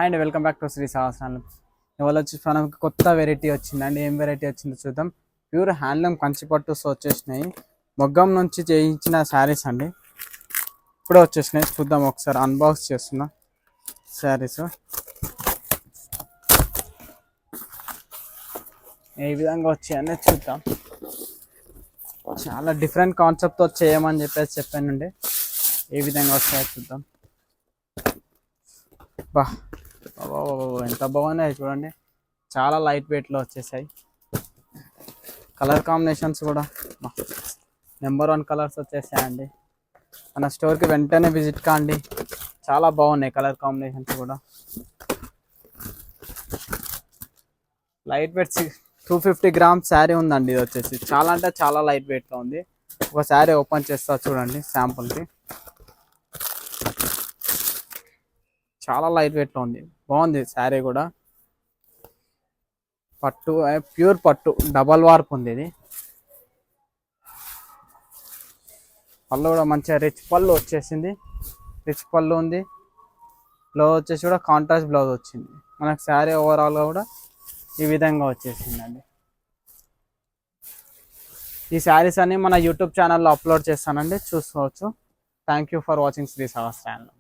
Hi అండి, welcome back to Shri సహస్రాలు. ఇవాళ వచ్చి మనకి కొత్త వెరైటీ వచ్చిందండి. ఏం వెరైటీ వచ్చిందో చూద్దాం. ప్యూర్ హ్యాండ్లూమ్ కంచిపట్టుస్ వచ్చేసినాయి. మొగ్గం నుంచి చేయించిన శారీస్ అండి. ఇప్పుడే వచ్చేసినాయి. చూద్దాం, ఒకసారి అన్బాక్స్ చేస్తున్నా శారీస్ ఏ విధంగా వచ్చాయని చూద్దాం. చాలా డిఫరెంట్ కాన్సెప్ట్తో చేయమని చెప్పానండి. ఏ విధంగా వస్తాయో చూద్దాం. బా ఎంత బాగున్నాయి చూడండి. చాలా లైట్ వెయిట్లో వచ్చేసాయి. కలర్ కాంబినేషన్స్ కూడా నెంబర్ 1 కలర్స్ వచ్చేసాయండి. మన స్టోర్కి వెంటనే విజిట్ కాండి. చాలా బాగున్నాయి కలర్ కాంబినేషన్స్ కూడా. లైట్ వెయిట్ 250 గ్రామ్స్ శారీ ఉందండి. ఇది వచ్చేసి చాలా అంటే చాలా లైట్ వెయిట్లో ఉంది. ఒక శారీ ఓపెన్ చేస్తా చూడండి శాంపుల్కి. చాలా లైట్ వెయిట్లో ఉంది. బాగుంది శారీ కూడా. పట్టు, ప్యూర్ పట్టు, డబల్ వార్ప్ ఉంది. ఇది పళ్ళు కూడా మంచిగా రిచ్ పళ్ళు వచ్చేసింది. రిచ్ పళ్ళు ఉంది. బ్లౌజ్ వచ్చేసి కూడా కాంట్రాస్ట్ బ్లౌజ్ వచ్చింది. మనకు శారీ ఓవరాల్గా కూడా ఈ విధంగా వచ్చేసిందండి. ఈ శారీస్ అన్ని మన యూట్యూబ్ ఛానల్లో అప్లోడ్ చేస్తానండి, చూసుకోవచ్చు. థ్యాంక్ యూ ఫర్ వాచింగ్ శ్రీ సహస్రాలు.